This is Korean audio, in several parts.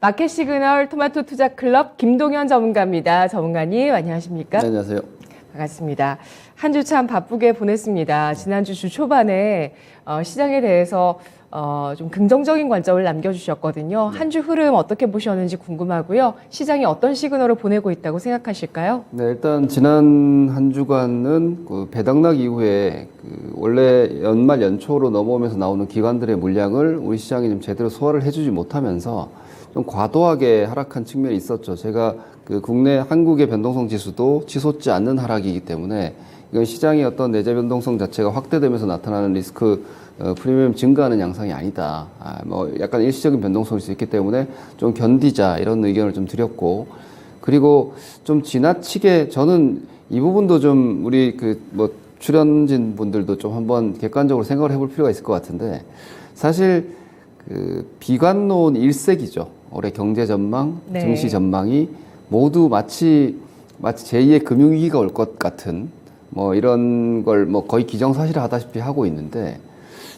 마켓 시그널 토마토 투자 클럽 김동현 전문가입니다. 전문가님 안녕하십니까? 네, 안녕하세요. 반갑습니다. 한 주 참 바쁘게 보냈습니다. 지난주 주 초반에 시장에 대해서 좀 긍정적인 관점을 남겨주셨거든요. 한 주 흐름 어떻게 보셨는지 궁금하고요. 시장이 어떤 시그널을 보내고 있다고 생각하실까요? 네, 일단 지난 한 주간은 그 배당락 이후에 원래 연말 연초로 넘어오면서 나오는 기관들의 물량을 우리 시장이 좀 제대로 소화를 해주지 못하면서 좀 과도하게 하락한 측면이 있었죠. 제가 그 국내 한국의 변동성 지수도 치솟지 않는 하락이기 때문에 이건 시장의 어떤 내재 변동성 자체가 확대되면서 나타나는 리스크 프리미엄 증가하는 양상이 아니다. 뭐 약간 일시적인 변동성일 수 있기 때문에 좀 견디자 이런 의견을 좀 드렸고, 그리고 좀 지나치게 저는 이 부분도 좀 우리 뭐 출연진 분들도 좀 한번 객관적으로 생각을 해볼 필요가 있을 것 같은데, 사실 비관론 일색이죠. 올해 경제 전망, 네. 증시 전망이 모두 마치 제2의 금융위기가 올 것 같은 뭐 이런 걸 뭐 거의 기정사실화하다시피 하고 있는데,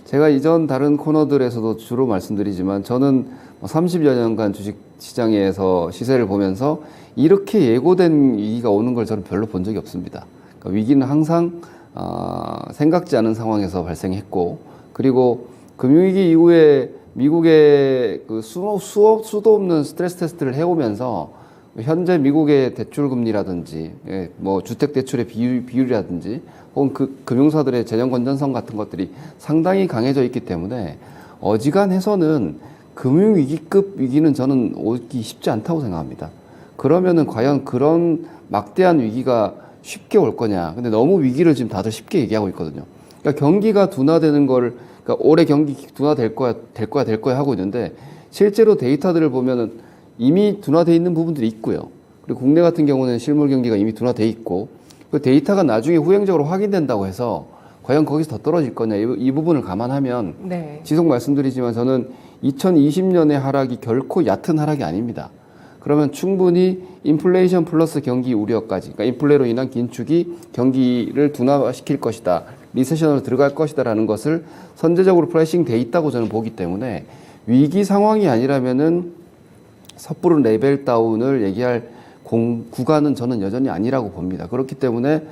제가 이전 다른 코너들에서도 주로 말씀드리지만 저는 30여 년간 주식 시장에서 시세를 보면서 이렇게 예고된 위기가 오는 걸 저는 별로 본 적이 없습니다. 그러니까 위기는 항상 생각지 않은 상황에서 발생했고, 그리고 금융위기 이후에 미국의 그 수도 없는 스트레스 테스트를 해오면서 현재 미국의 대출 금리라든지 뭐 주택 대출의 비율이라든지 혹은 그 금융사들의 재정 건전성 같은 것들이 상당히 강해져 있기 때문에 어지간해서는 금융위기급 위기는 저는 오기 쉽지 않다고 생각합니다. 그러면은 과연 그런 막대한 위기가 쉽게 올 거냐. 근데 너무 위기를 지금 다들 쉽게 얘기하고 있거든요. 그러니까 경기가 둔화되는 걸, 그러니까 올해 경기 둔화될 거야 하고 있는데, 실제로 데이터들을 보면은 이미 둔화돼 있는 부분들이 있고요. 그리고 국내 같은 경우는 실물 경기가 이미 둔화돼 있고, 그 데이터가 나중에 후행적으로 확인된다고 해서 과연 거기서 더 떨어질 거냐, 이 부분을 감안하면 네. 지속 말씀드리지만 저는 2020년의 하락이 결코 얕은 하락이 아닙니다. 그러면 충분히 인플레이션 플러스 경기 우려까지, 그러니까 인플레로 인한 긴축이 경기를 둔화시킬 것이다, 리세션으로 들어갈 것이다라는 것을 선제적으로 프라이싱 돼 있다고 저는 보기 때문에, 위기 상황이 아니라면은 섣부른 레벨 다운을 얘기할 구간은 저는 여전히 아니라고 봅니다. 그렇기 때문에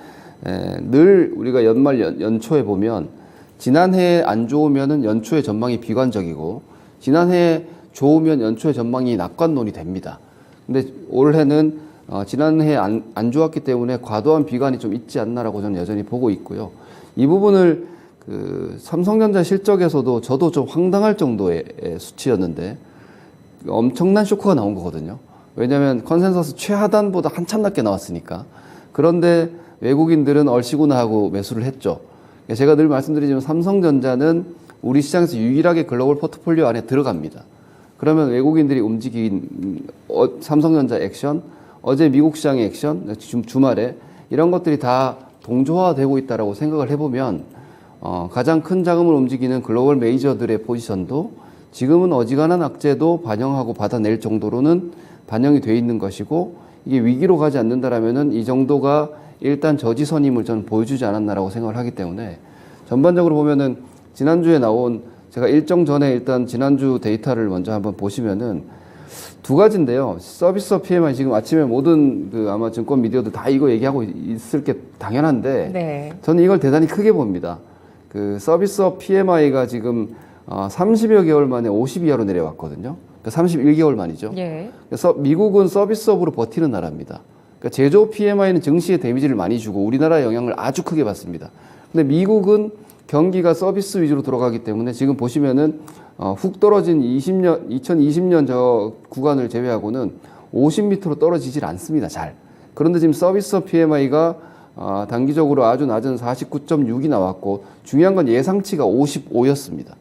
늘 우리가 연초에 보면 지난해 안 좋으면은 연초의 전망이 비관적이고, 지난해 좋으면 연초의 전망이 낙관론이 됩니다. 근데 올해는 지난해 안 좋았기 때문에 과도한 비관이 좀 있지 않나라고 저는 여전히 보고 있고요. 이 부분을 삼성전자 실적에서도 저도 좀 황당할 정도의 수치였는데 엄청난 쇼크가 나온 거거든요. 왜냐하면 컨센서스 최하단보다 한참 낮게 나왔으니까. 그런데 외국인들은 얼씨구나 하고 매수를 했죠. 제가 늘 말씀드리지만 삼성전자는 우리 시장에서 유일하게 글로벌 포트폴리오 안에 들어갑니다. 그러면 외국인들이 움직인 삼성전자 액션, 어제 미국 시장의 액션, 주말에 이런 것들이 다 동조화되고 있다라고 생각을 해보면 가장 큰 자금을 움직이는 글로벌 메이저들의 포지션도 지금은 어지간한 악재도 반영하고 받아낼 정도로는 반영이 돼 있는 것이고, 이게 위기로 가지 않는다라면은 이 정도가 일단 저지선임을 저는 보여주지 않았나라고 생각을 하기 때문에, 전반적으로 보면은 지난주에 나온, 제가 일정 전에 일단 지난주 데이터를 먼저 한번 보시면은 두 가지인데요. 서비스업 PMI, 지금 아침에 모든 아마 증권 미디어도 다 이거 얘기하고 있을 게 당연한데, 네. 저는 이걸 대단히 크게 봅니다. 서비스업 PMI가 지금 30여 개월 만에 50 이하로 내려왔거든요. 그러니까 31개월 만이죠. 예. 그래서 미국은 서비스업으로 버티는 나라입니다. 그러니까 제조업 PMI는 증시에 데미지를 많이 주고 우리나라의 영향을 아주 크게 받습니다. 근데 미국은 경기가 서비스 위주로 돌아가기 때문에 지금 보시면은 훅 떨어진 2020년 저 구간을 제외하고는 50m로 떨어지질 않습니다. 잘. 그런데 지금 서비스업 PMI가 단기적으로 아주 낮은 49.6이 나왔고, 중요한 건 예상치가 55였습니다.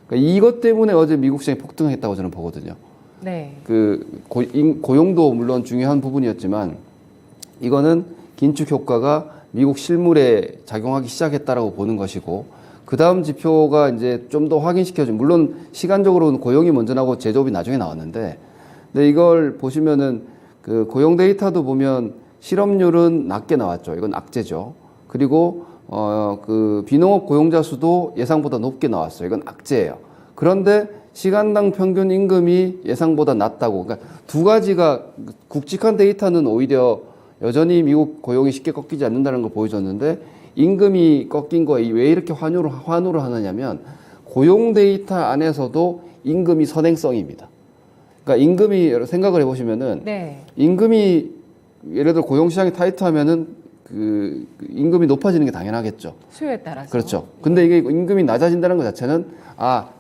그러니까 이것 때문에 어제 미국 시장이 폭등했다고 저는 보거든요. 네. 고용도 물론 중요한 부분이었지만 이거는 긴축 효과가 미국 실물에 작용하기 시작했다라고 보는 것이고, 그 다음 지표가 이제 좀 더 확인시켜준, 물론 시간적으로는 고용이 먼저 나고 제조업이 나중에 나왔는데, 근데 이걸 보시면은 고용 데이터도 보면 실업률은 낮게 나왔죠. 이건 악재죠. 그리고 비농업 고용자 수도 예상보다 높게 나왔어요. 이건 악재예요. 그런데 시간당 평균 임금이 예상보다 낮다고. 그러니까 두 가지가 굵직한 데이터는 오히려 여전히 미국 고용이 쉽게 꺾이지 않는다는 걸 보여줬는데 임금이 꺾인 거에 왜 이렇게 환호를 하느냐면 고용 데이터 안에서도 임금이 선행성입니다. 그러니까 임금이 생각을 해보시면은 네. 임금이 예를 들어 고용 시장이 타이트하면은 그 임금이 높아지는 게 당연하겠죠. 수요에 따라서. 그렇죠. 근데 이게 임금이 낮아진다는 것 자체는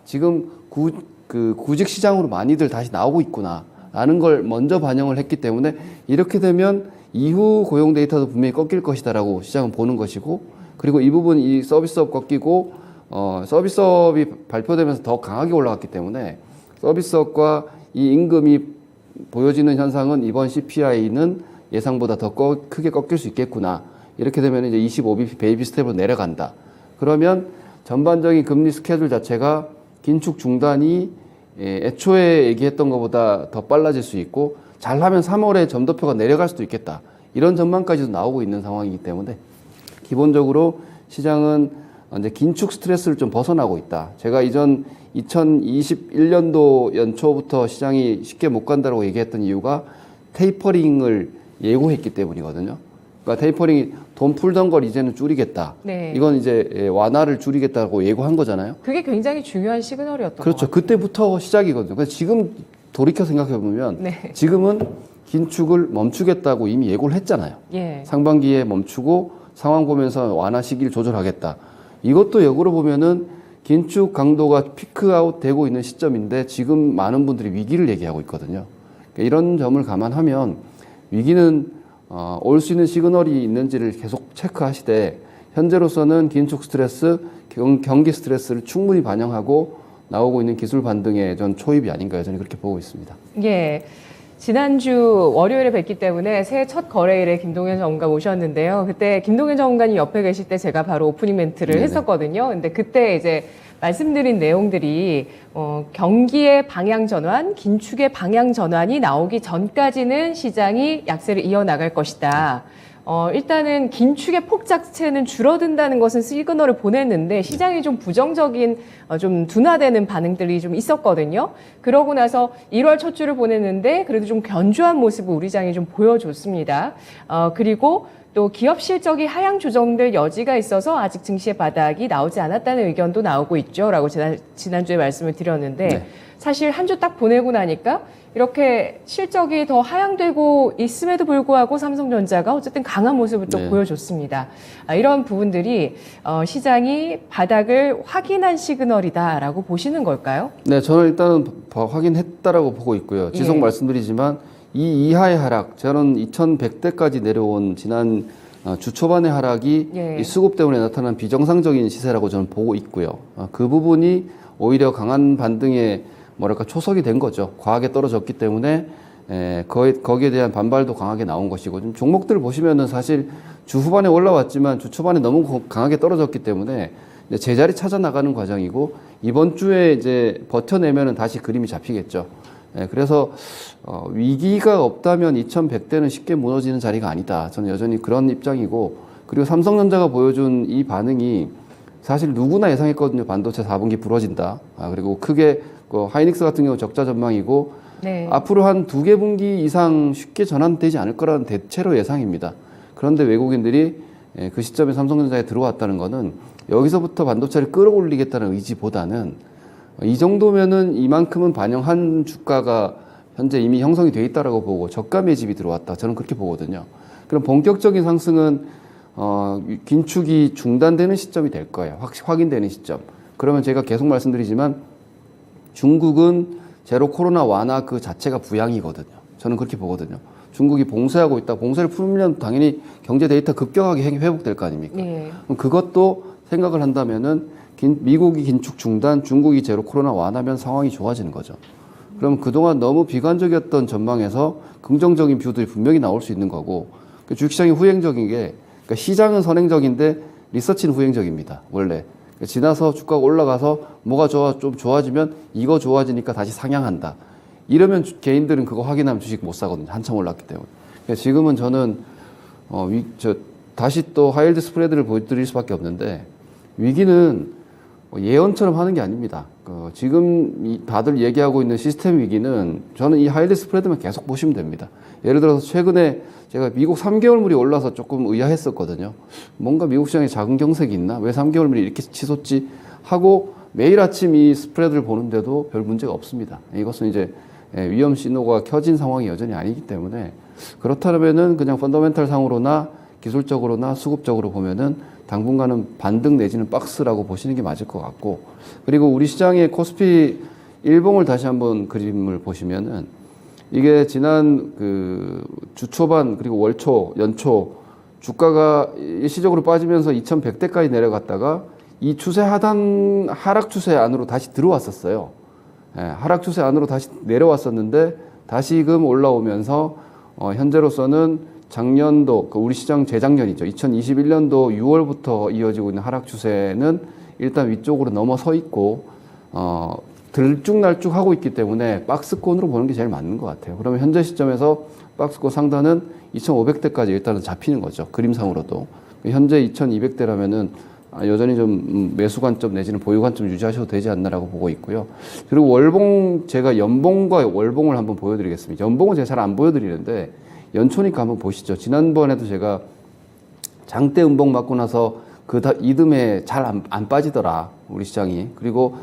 지금 구직 시장으로 많이들 다시 나오고 있구나라는 걸 먼저 반영을 했기 때문에 이렇게 되면 이후 고용 데이터도 분명히 꺾일 것이다라고 시장은 보는 것이고 그리고 이 부분 이 서비스업 꺾이고 서비스업이 발표되면서 더 강하게 올라갔기 때문에 서비스업과 이 임금이 보여지는 현상은 이번 CPI는 예상보다 더 크게 꺾일 수 있겠구나. 이렇게 되면 이제 25bp 베이비 스텝으로 내려간다. 그러면 전반적인 금리 스케줄 자체가 긴축 중단이 애초에 얘기했던 것보다 더 빨라질 수 있고 잘하면 3월에 점도표가 내려갈 수도 있겠다. 이런 전망까지도 나오고 있는 상황이기 때문에 기본적으로 시장은 이제 긴축 스트레스를 좀 벗어나고 있다. 제가 이전 2021년도 연초부터 시장이 쉽게 못 간다고 얘기했던 이유가 테이퍼링을 예고했기 때문이거든요. 그러니까 테이퍼링이 돈 풀던 걸 이제는 줄이겠다. 네. 이건 이제 완화를 줄이겠다고 예고한 거잖아요. 그게 굉장히 중요한 시그널이었던 것 그렇죠. 같아요. 그때부터 시작이거든요. 그래서 지금 돌이켜 생각해 보면 네. 지금은 긴축을 멈추겠다고 이미 예고를 했잖아요. 예. 상반기에 멈추고 상황 보면서 완화 시기를 조절하겠다. 이것도 역으로 보면은 긴축 강도가 피크아웃 되고 있는 시점인데 지금 많은 분들이 위기를 얘기하고 있거든요. 그러니까 이런 점을 감안하면 위기는 올 수 있는 시그널이 있는지를 계속 체크하시되 현재로서는 긴축 스트레스, 경기 스트레스를 충분히 반영하고 나오고 있는 기술 반등의 전 초입이 아닌가 여전히 그렇게 보고 있습니다. 예. 지난주 월요일에 뵙기 때문에 새해 첫 거래일에 김동현 전문가 모셨는데요. 그때 김동현 전문가님 옆에 계실 때 제가 바로 오프닝 멘트를 네네. 했었거든요. 근데 그때 이제 말씀드린 내용들이 경기의 방향 전환, 긴축의 방향 전환이 나오기 전까지는 시장이 약세를 이어나갈 것이다. 일단은 긴축의 폭 자체는 줄어든다는 것은 시그널을 보냈는데 시장이 좀 부정적인 좀 둔화되는 반응들이 좀 있었거든요. 그러고 나서 1월 첫 주를 보냈는데 그래도 좀 견조한 모습을 우리 장이 좀 보여줬습니다. 그리고 또 기업 실적이 하향 조정될 여지가 있어서 아직 증시의 바닥이 나오지 않았다는 의견도 나오고 있죠. 라고 지난주에 말씀을 드렸는데 네. 사실 한 주 딱 보내고 나니까 이렇게 실적이 더 하향되고 있음에도 불구하고 삼성전자가 어쨌든 강한 모습을 또 네. 보여줬습니다. 이런 부분들이 시장이 바닥을 확인한 시그널이다라고 보시는 걸까요? 네, 저는 일단은 확인했다라고 보고 있고요. 지속 예. 말씀드리지만 이 이하의 하락, 저는 2100대까지 내려온 지난 주 초반의 하락이 예. 이 수급 때문에 나타난 비정상적인 시세라고 저는 보고 있고요. 그 부분이 오히려 강한 반등에 뭐랄까 초석이 된 거죠. 과하게 떨어졌기 때문에 거기에 대한 반발도 강하게 나온 것이고 좀 종목들을 보시면은 사실 주 후반에 올라왔지만 주 초반에 너무 강하게 떨어졌기 때문에 이제 제자리 찾아 나가는 과정이고 이번 주에 이제 버텨내면은 다시 그림이 잡히겠죠. 그래서 위기가 없다면 2100대는 쉽게 무너지는 자리가 아니다. 저는 여전히 그런 입장이고 그리고 삼성전자가 보여준 이 반응이 사실 누구나 예상했거든요. 반도체 4분기 부러진다. 그리고 크게 하이닉스 같은 경우 적자 전망이고 네. 앞으로 한 2개 분기 이상 쉽게 전환되지 않을 거라는 대체로 예상입니다. 그런데 외국인들이 그 시점에 삼성전자에 들어왔다는 거는 여기서부터 반도체를 끌어올리겠다는 의지보다는 이 정도면은 이만큼은 반영한 주가가 현재 이미 형성이 돼 있다라고 보고 저가 매집이 들어왔다. 저는 그렇게 보거든요. 그럼 본격적인 상승은 긴축이 중단되는 시점이 될 거예요. 확인되는 시점. 그러면 제가 계속 말씀드리지만 중국은 제로 코로나 완화 그 자체가 부양이거든요. 저는 그렇게 보거든요. 중국이 봉쇄하고 있다. 봉쇄를 풀면 당연히 경제 데이터 급격하게 회복될 거 아닙니까? 네. 그럼 그것도 생각을 한다면은 미국이 긴축 중단, 중국이 제로 코로나 완화면 상황이 좋아지는 거죠. 그럼 그동안 너무 비관적이었던 전망에서 긍정적인 뷰들이 분명히 나올 수 있는 거고 주식시장이 후행적인 게 그러니까 시장은 선행적인데 리서치는 후행적입니다. 원래. 지나서 주가가 올라가서 뭐가 좀 좋아지면 이거 좋아지니까 다시 상향한다. 이러면 개인들은 그거 확인하면 주식 못 사거든요. 한참 올랐기 때문에. 그러니까 지금은 저는 다시 또 하이힐드 스프레드를 보여드릴 수밖에 없는데 위기는 예언처럼 하는 게 아닙니다. 지금 다들 얘기하고 있는 시스템 위기는 저는 이 하이리 스프레드만 계속 보시면 됩니다. 예를 들어서 최근에 제가 미국 3개월물이 올라서 조금 의아했었거든요. 뭔가 미국 시장에 작은 경색이 있나? 왜 3개월물이 이렇게 치솟지? 하고 매일 아침 이 스프레드를 보는데도 별 문제가 없습니다. 이것은 이제 위험 신호가 켜진 상황이 여전히 아니기 때문에 그렇다면은 그냥 펀더멘탈 상으로나 기술적으로나 수급적으로 보면은 당분간은 반등 내지는 박스라고 보시는 게 맞을 것 같고, 그리고 우리 시장의 코스피 일봉을 다시 한번 그림을 보시면은 이게 지난 그 주 초반 그리고 월 초, 연초 주가가 일시적으로 빠지면서 2100대까지 내려갔다가 이 추세 하락 추세 안으로 다시 들어왔었어요. 하락 추세 안으로 다시 내려왔었는데 다시금 올라오면서 현재로서는 작년도, 우리 시장 재작년이죠. 2021년도 6월부터 이어지고 있는 하락 추세는 일단 위쪽으로 넘어서 있고, 들쭉날쭉 하고 있기 때문에 박스권으로 보는 게 제일 맞는 것 같아요. 그러면 현재 시점에서 박스권 상단은 2,500대까지 일단은 잡히는 거죠. 그림상으로도. 현재 2,200대라면은 여전히 좀 매수 관점 내지는 보유 관점 유지하셔도 되지 않나라고 보고 있고요. 그리고 월봉, 제가 연봉과 월봉을 한번 보여드리겠습니다. 연봉은 제가 잘 안 보여드리는데 연초니까 한번 보시죠. 지난번에도 제가 장대 음봉 맞고 나서 이듬해 잘 안 빠지더라, 우리 시장이. 그리고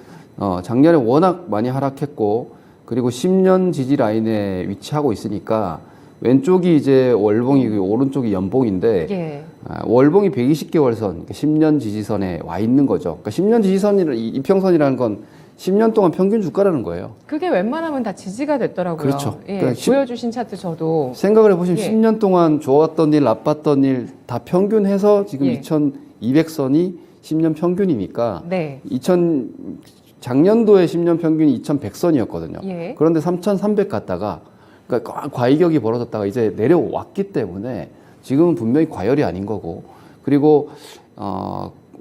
작년에 워낙 많이 하락했고, 그리고 10년 지지 라인에 위치하고 있으니까 왼쪽이 이제 월봉이고 오른쪽이 연봉인데, 예. 월봉이 120개월 선, 그러니까 10년 지지선에 와 있는 거죠. 그러니까 10년 지지선이라는, 이평선이라는 건 10년 동안 평균 주가라는 거예요. 그게 웬만하면 다 지지가 됐더라고요. 그렇죠. 예, 그러니까 보여주신 차트 저도 생각을 해보시면 예. 10년 동안 좋았던 일, 나빴던 일 다 평균해서 지금 예. 2200선이 10년 평균이니까 네. 작년도에 10년 평균이 2100선이었거든요. 예. 그런데 3300 갔다가, 그러니까 과이격이 벌어졌다가 이제 내려왔기 때문에 지금은 분명히 과열이 아닌 거고, 그리고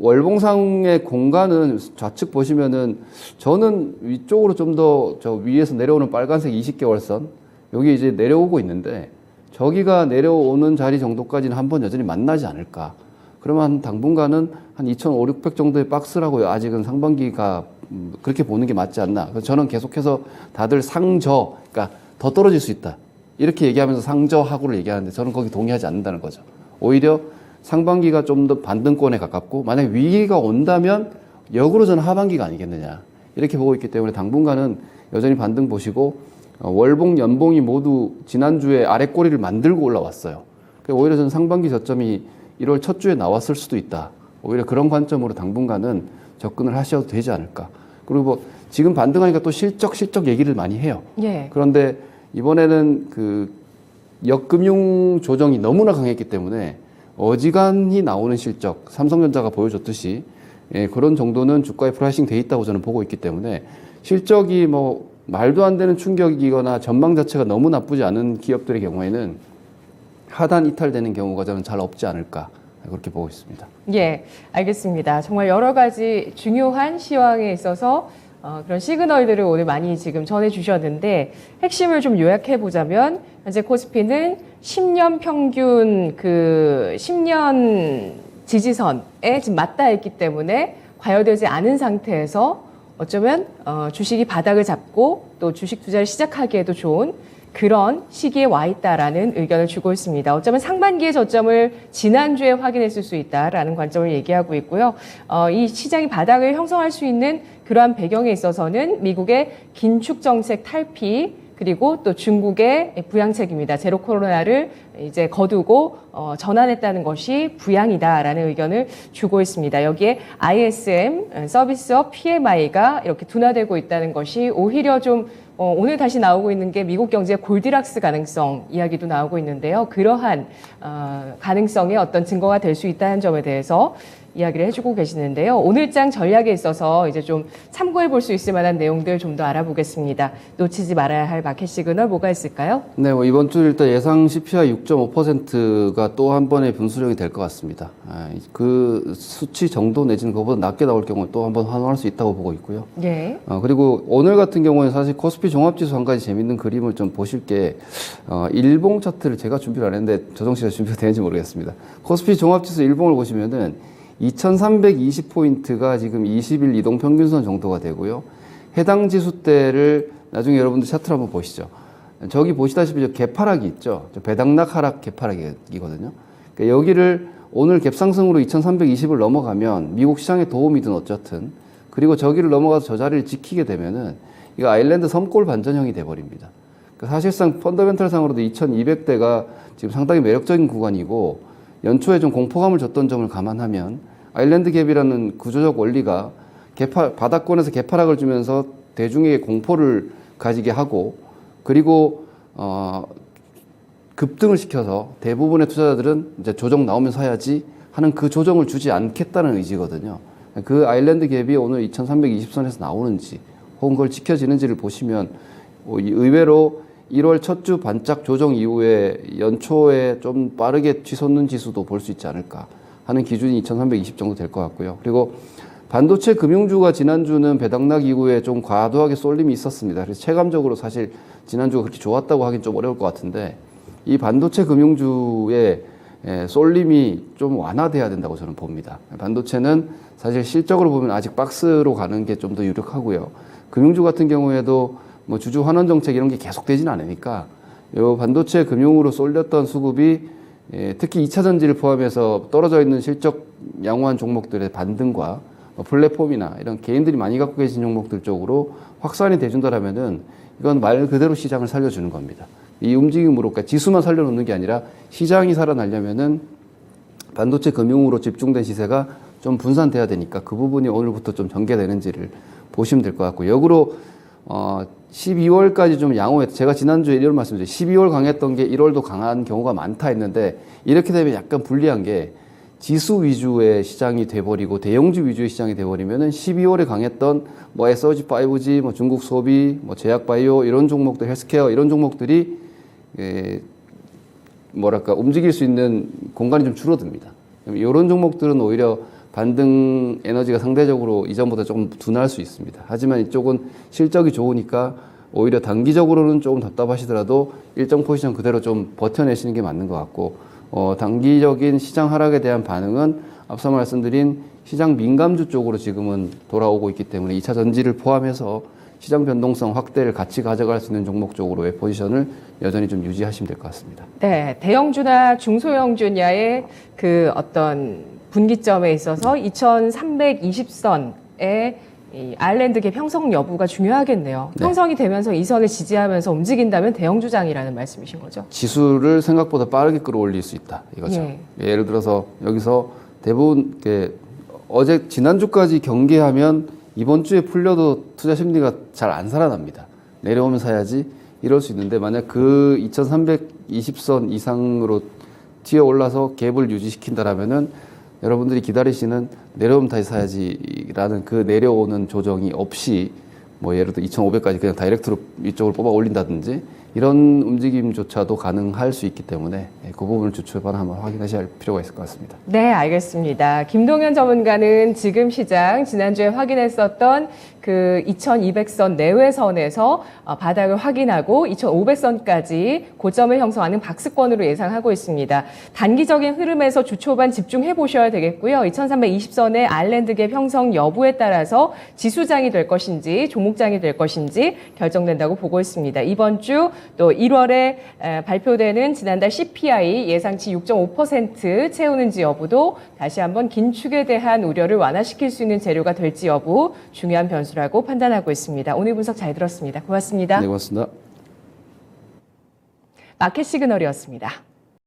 월봉상의 공간은 좌측 보시면은 저는 위쪽으로 좀 더 저 위에서 내려오는 빨간색 20개월 선, 여기 이제 내려오고 있는데 저기가 내려오는 자리 정도까지는 한번 여전히 만나지 않을까. 그러면 당분간은 한 2,500, 600 정도의 박스라고 아직은 상반기가 그렇게 보는 게 맞지 않나. 그래서 저는 계속해서 다들 상저, 그러니까 더 떨어질 수 있다, 이렇게 얘기하면서 상저하고를 얘기하는데 저는 거기 동의하지 않는다는 거죠. 오히려 상반기가 좀 더 반등권에 가깝고, 만약에 위기가 온다면 역으로 저는 하반기가 아니겠느냐, 이렇게 보고 있기 때문에 당분간은 여전히 반등 보시고, 월봉, 연봉이 모두 지난주에 아래 꼬리를 만들고 올라왔어요. 오히려 저는 상반기 저점이 1월 첫 주에 나왔을 수도 있다. 오히려 그런 관점으로 당분간은 접근을 하셔도 되지 않을까. 그리고 뭐 지금 반등하니까 또 실적 얘기를 많이 해요. 예. 그런데 이번에는 그 역금융 조정이 너무나 강했기 때문에 어지간히 나오는 실적, 삼성전자가 보여줬듯이 그런 정도는 주가에 프라이싱 돼 있다고 저는 보고 있기 때문에 실적이 뭐 말도 안 되는 충격이거나 전망 자체가 너무 나쁘지 않은 기업들의 경우에는 하단 이탈되는 경우가 저는 잘 없지 않을까, 그렇게 보고 있습니다. 예, 알겠습니다. 정말 여러 가지 중요한 시황에 있어서 그런 시그널들을 오늘 많이 지금 전해주셨는데, 핵심을 좀 요약해 보자면 현재 코스피는 10년 평균 10년 지지선에 지금 맞닿아 있기 때문에 과열되지 않은 상태에서 어쩌면 주식이 바닥을 잡고 또 주식 투자를 시작하기에도 좋은 그런 시기에 와 있다라는 의견을 주고 있습니다. 어쩌면 상반기의 저점을 지난주에 확인했을 수 있다라는 관점을 얘기하고 있고요. 이 시장이 바닥을 형성할 수 있는 그러한 배경에 있어서는 미국의 긴축 정책 탈피, 그리고 또 중국의 부양책입니다. 제로 코로나를 이제 거두고 전환했다는 것이 부양이다라는 의견을 주고 있습니다. 여기에 ISM 서비스업 PMI가 이렇게 둔화되고 있다는 것이 오히려 좀 오늘 다시 나오고 있는 게 미국 경제의 골디락스 가능성 이야기도 나오고 있는데요. 그러한 가능성의 어떤 증거가 될 수 있다는 점에 대해서 이야기를 해주고 계시는데요. 오늘장 전략에 있어서 이제 좀 참고해 볼 수 있을 만한 내용들 좀 더 알아보겠습니다. 놓치지 말아야 할 마켓 시그널 뭐가 있을까요? 네, 뭐 이번 주 일단 예상 CPI 6.5%가 또 한 번의 분수령이 될 것 같습니다. 그 수치 정도 내지는 그거보다 낮게 나올 경우에 또 한 번 환호할 수 있다고 보고 있고요. 예. 그리고 오늘 같은 경우에 사실 코스피 종합지수 한 가지 재밌는 그림을 좀 보실 게, 일봉 차트를 제가 준비를 안 했는데 조정 씨가 준비가 되는지 모르겠습니다. 코스피 종합지수 일봉을 보시면은 2320포인트가 지금 20일 이동평균선 정도가 되고요. 해당 지수대를 나중에 여러분들 차트를 한번 보시죠. 저기 보시다시피 저 개파락이 있죠. 저 배당락 하락 개파락이거든요. 그러니까 여기를 오늘 갭상승으로 2320을 넘어가면 미국 시장에 도움이든 어쨌든 그리고 저기를 넘어가서 저 자리를 지키게 되면은 이거 아일랜드 섬골 반전형이 돼버립니다. 그러니까 사실상 펀더멘털상으로도 2200대가 지금 상당히 매력적인 구간이고 연초에 좀 공포감을 줬던 점을 감안하면 아일랜드 갭이라는 구조적 원리가 바닥권에서 개파락을 주면서 대중에게 공포를 가지게 하고 그리고 급등을 시켜서 대부분의 투자자들은 이제 조정 나오면 사야지 하는 그 조정을 주지 않겠다는 의지거든요. 그 아일랜드 갭이 오늘 2320선에서 나오는지 혹은 그걸 지켜지는지를 보시면 의외로 1월 첫 주 반짝 조정 이후에 연초에 좀 빠르게 치솟는 지수도 볼 수 있지 않을까 하는 기준이 2320 정도 될 것 같고요. 그리고 반도체 금융주가 지난주는 배당락 이후에 좀 과도하게 쏠림이 있었습니다. 그래서 체감적으로 사실 지난주가 그렇게 좋았다고 하긴 좀 어려울 것 같은데 이 반도체 금융주의 쏠림이 좀 완화돼야 된다고 저는 봅니다. 반도체는 사실 실적으로 보면 아직 박스로 가는 게 좀 더 유력하고요. 금융주 같은 경우에도 뭐 주주 환원 정책 이런 게 계속되지는 않으니까 요 반도체 금융으로 쏠렸던 수급이 특히 2차 전지를 포함해서 떨어져 있는 실적 양호한 종목들의 반등과 플랫폼이나 이런 개인들이 많이 갖고 계신 종목들 쪽으로 확산이 돼준다라면은 이건 말 그대로 시장을 살려주는 겁니다. 이 움직임으로 그러니까 지수만 살려놓는 게 아니라 시장이 살아나려면은 반도체 금융으로 집중된 시세가 좀 분산돼야 되니까 그 부분이 오늘부터 좀 전개되는지를 보시면 될 것 같고 역으로 12월까지 좀 양호했. 제가 지난주에 이런 말씀드렸죠. 12월 강했던 게 1월도 강한 경우가 많다 했는데 이렇게 되면 약간 불리한 게 지수 위주의 시장이 돼버리고 대형주 위주의 시장이 돼버리면은 12월에 강했던 뭐 SOG 5G, 뭐 중국 소비, 뭐 제약 바이오 이런 종목들, 헬스케어 이런 종목들이 뭐랄까 움직일 수 있는 공간이 좀 줄어듭니다. 이런 종목들은 오히려 반등 에너지가 상대적으로 이전보다 조금 둔할 수 있습니다. 하지만 이쪽은 실적이 좋으니까 오히려 단기적으로는 조금 답답하시더라도 일정 포지션 그대로 좀 버텨내시는 게 맞는 것 같고 단기적인 시장 하락에 대한 반응은 앞서 말씀드린 시장 민감주 쪽으로 지금은 돌아오고 있기 때문에 2차 전지를 포함해서 시장 변동성 확대를 같이 가져갈 수 있는 종목 쪽으로의 포지션을 여전히 좀 유지하시면 될 것 같습니다. 네, 대형주나 중소형주냐의 그 어떤 분기점에 있어서 2320선의 이 아일랜드계 형성 여부가 중요하겠네요. 네. 형성이 되면서 이 선을 지지하면서 움직인다면 대형주장이라는 말씀이신 거죠? 지수를 생각보다 빠르게 끌어올릴 수 있다 이거죠. 예를 들어서 여기서 대부분 지난주까지 경계하면 이번 주에 풀려도 투자 심리가 잘 안 살아납니다. 내려오면 사야지 이럴 수 있는데 만약 그 2320선 이상으로 튀어 올라서 갭을 유지시킨다라면은 여러분들이 기다리시는 내려오면 다시 사야지라는 그 내려오는 조정이 없이 뭐 예를 들어 2,500까지 그냥 다이렉트로 이쪽으로 뽑아 올린다든지 이런 움직임조차도 가능할 수 있기 때문에 그 부분을 주초반 한번 확인하셔야 할 필요가 있을 것 같습니다. 네, 알겠습니다. 김동현 전문가는 지금 시장 지난주에 확인했었던 그 2200선 내외선에서 바닥을 확인하고 2500선까지 고점을 형성하는 박스권으로 예상하고 있습니다. 단기적인 흐름에서 주 초반 집중해 보셔야 되겠고요. 2320선의 아일랜드갭 형성 여부에 따라서 지수장이 될 것인지 종목장이 될 것인지 결정된다고 보고 있습니다. 이번 주 또 1월에 발표되는 지난달 CPI 예상치 6.5% 채우는지 여부도 다시 한번 긴축에 대한 우려를 완화시킬 수 있는 재료가 될지 여부 중요한 변수라고 판단하고 있습니다. 오늘 분석 잘 들었습니다. 고맙습니다. 네, 고맙습니다. 마켓 시그널이었습니다.